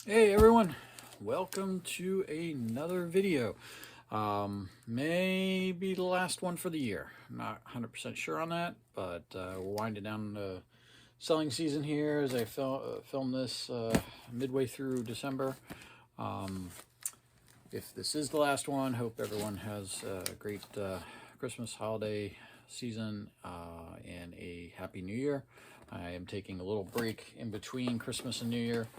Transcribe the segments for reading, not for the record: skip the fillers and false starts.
Hey everyone, welcome to another video. May be the last one for the year. I'm not 100% sure on that, but we're winding down the selling season here as I film this midway through December. If this is the last one, hope everyone has a great Christmas holiday season and a Happy New Year. I am taking a little break in between Christmas and New Year.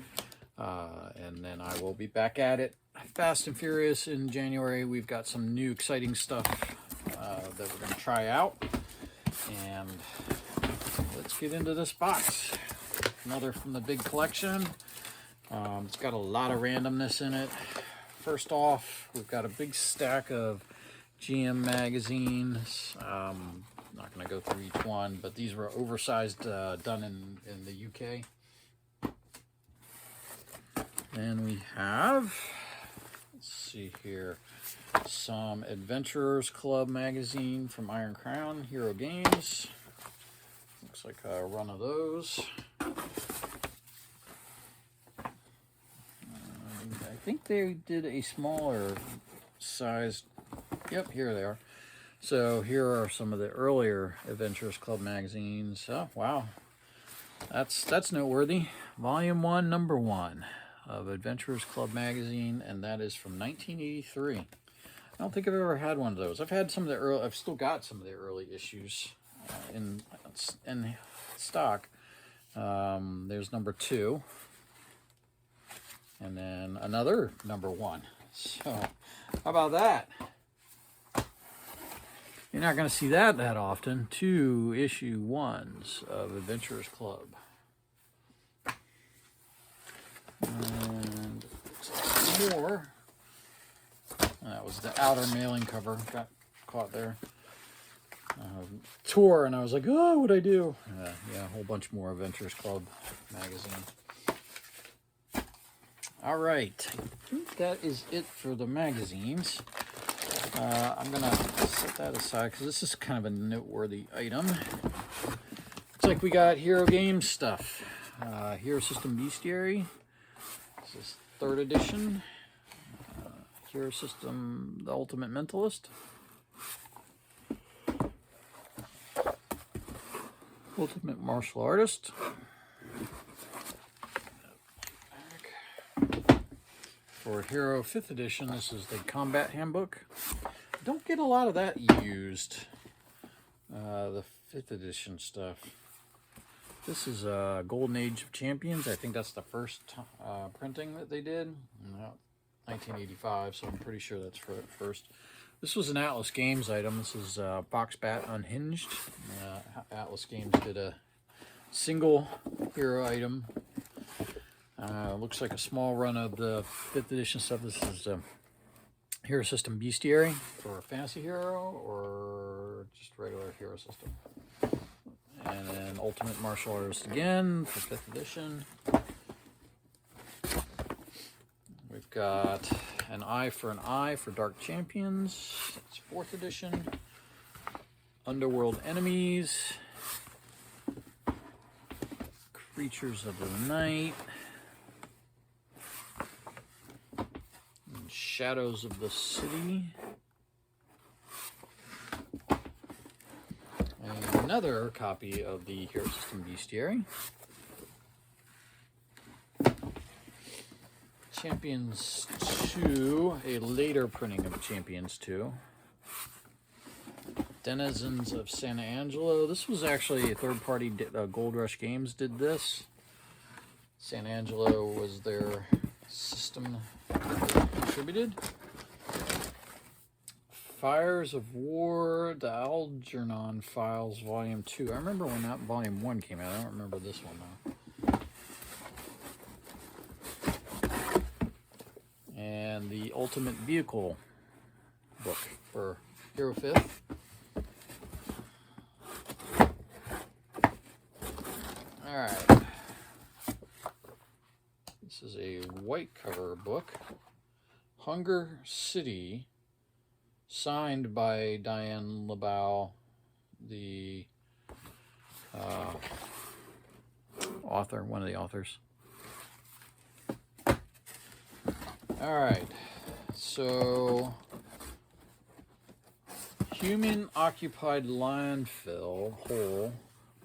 And then I will be back at it fast and furious in January. We've got some new exciting stuff that we're going to try out. And let's get into this box. Another from the big collection. It's got a lot of randomness in it. First off, we've got a big stack of GM magazines. Not going to go through each one, but these were oversized, done in the UK. And we have, let's see here, some Adventurers Club magazine from Iron Crown, Hero Games. Looks like a run of those. I think they did a smaller size. Yep, here they are. So here are some of the earlier Adventurers Club magazines. Oh, wow. That's noteworthy. Volume 1, number 1. Of Adventurers Club magazine, and that is from 1983. I don't think I've ever had one of those. I've had some of the early. I've still got some of the early issues in stock. There's number 2, and then another number 1. So, how about that? You're not going to see that often. 2 issue 1s of Adventurers Club. And more. That was the outer mailing cover. Got caught there. Tour, and I was like, oh, what'd I do? Yeah, a whole bunch more Adventurers Club magazine. All right. I think that is it for the magazines. I'm going to set that aside because this is kind of a noteworthy item. Looks like we got Hero Games stuff. Hero System Bestiary. This is 3rd edition. Hero System, The Ultimate Mentalist. Ultimate Martial Artist. For Hero 5th edition, this is the Combat Handbook. Don't get a lot of that used. The 5th edition stuff. This is Golden Age of Champions. I think that's the first printing that they did. 1985, so I'm pretty sure that's for it first. This was an Atlas Games item. This is Boxbat Unhinged. Atlas Games did a single hero item. Looks like a small run of the 5th edition stuff. This is Hero System Bestiary for Fantasy Hero or just regular Hero System. And then Ultimate Martial Artist again for 5th edition. We've got An Eye for an Eye for Dark Champions. It's 4th edition. Underworld Enemies. Creatures of the Night. And Shadows of the City. And another copy of the Hero System Bestiary. Champions 2, a later printing of Champions 2. Denizens of Santa Angelo. This was actually a third-party. Gold Rush Games did this. Santa Angelo was their system they contributed. Fires of War, the Algernon Files, Volume 2. I remember when that Volume 1 came out. I don't remember this one, though. And the Ultimate Vehicle book for Hero 5th. Alright. This is a white cover book. Hunger City, signed by Diane LaBelle, the author, one of the authors. All right, so Human Occupied Landfill Hole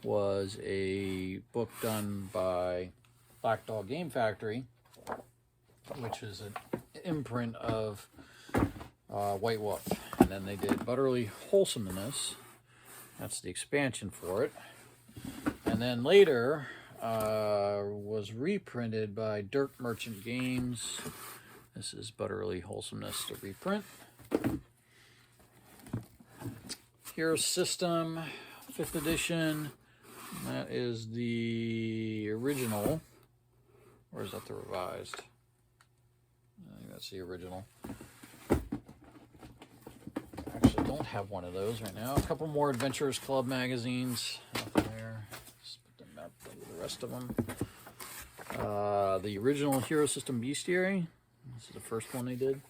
was a book done by Black Dog Game Factory, which is an imprint of White Wolf. And then they did Butterly Wholesomeness. That's the expansion for it. And then later was reprinted by Dirt Merchant Games. This is Butterly Wholesomeness to reprint. Hero System, 5th edition. That is the original. Or is that the revised? I think that's the original. Actually, don't have one of those right now. A couple more Adventurers Club magazines. Nothing there. Just put them out with the rest of them. The original Hero System Bestiary. This is the first one they did.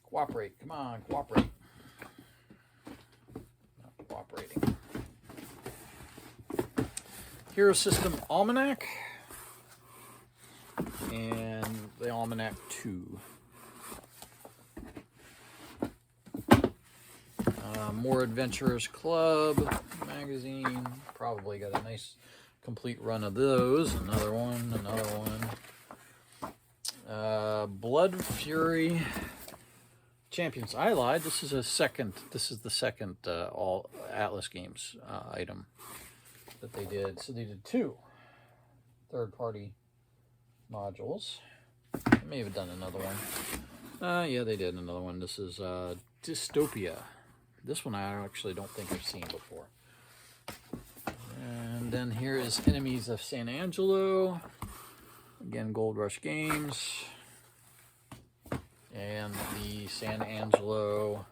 Cooperate. Come on, cooperate. Not cooperating. Hero System Almanac. And the Almanac 2. More Adventurers Club magazine. Probably got a nice complete run of those. Another one, another one. Blood Fury Champions. I lied. This is the second all Atlas Games item that they did. So they did 2 third-party modules. They may have done another one. Yeah, they did another one. This is Dystopia. This one I actually don't think I've seen before. And then here is Enemies of San Angelo. Again, Gold Rush Games. And the San Angelo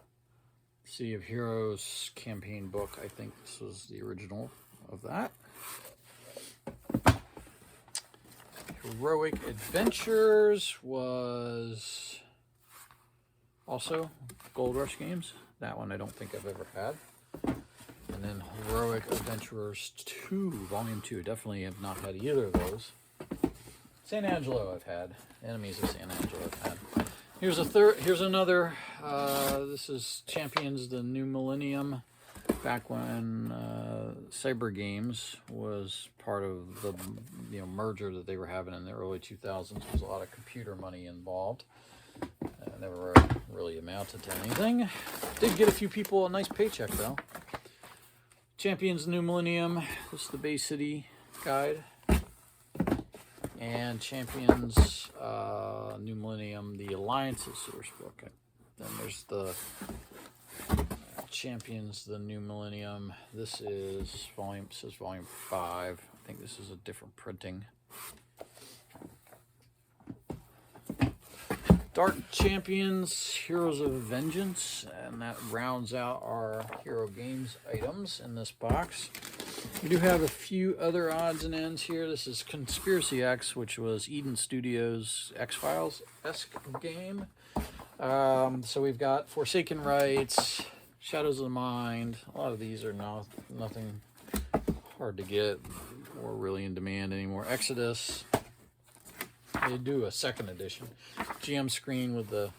City of Heroes campaign book. I think this was the original of that. Heroic Adventures was also Gold Rush Games. That one I don't think I've ever had. And then Heroic Adventurers 2, Volume 2. Definitely have not had either of those. San Angelo I've had. Enemies of San Angelo I've had. Here's another. This is Champions the New Millennium. Back when Cyber Games was part of the merger that they were having in the early 2000s, there was a lot of computer money involved. Never really amounted to anything. Did get a few people a nice paycheck though. Champions New Millennium. This is the Bay City guide. And Champions New Millennium, the Alliance's source book. Then there's the Champions the New Millennium. This is volume 5. I think this is a different printing. Dark Champions, Heroes of Vengeance, and that rounds out our Hero Games items in this box. We do have a few other odds and ends here. This is Conspiracy X, which was Eden Studios X-Files-esque game. So we've got Forsaken Rights, Shadows of the Mind. A lot of these are nothing hard to get or really in demand anymore. Exodus. They do a 2nd edition. GM screen with the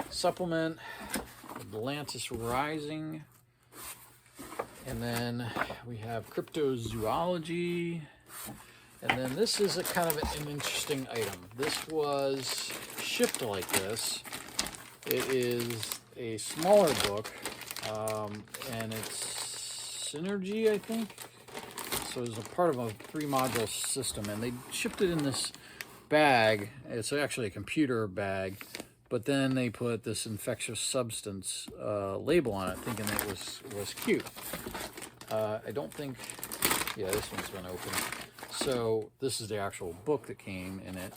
supplement. Atlantis Rising. And then we have Cryptozoology. And then this is a kind of an interesting item. This was shipped like this. It is a smaller book. And it's Synergy, I think. So it's a part of a 3-module system. And they shipped it in this bag. It's actually a computer bag, but then they put this infectious substance label on it, thinking it was cute. I don't think, yeah, this one's been opened. So this is the actual book that came in it.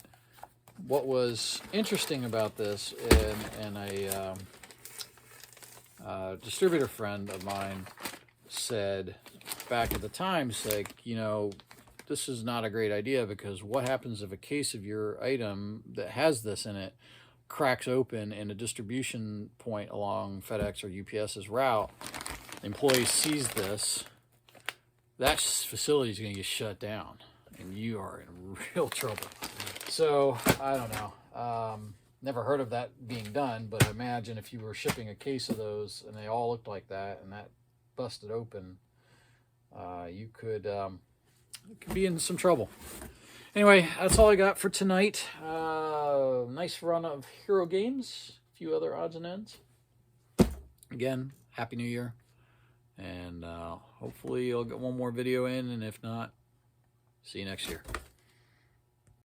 What was interesting about this, and a distributor friend of mine said back at the time, this is not a great idea, because what happens if a case of your item that has this in it cracks open in a distribution point along FedEx or UPS's route, the employee sees this, that facility is going to get shut down. and you are in real trouble. So, I don't know. Never heard of that being done, but imagine if you were shipping a case of those and they all looked like that and that busted open, you could be in some trouble. Anyway, that's all I got for tonight. Nice run of Hero games, a few other odds and ends. Again, Happy New Year. And hopefully I'll get one more video in, and if not, see you next year.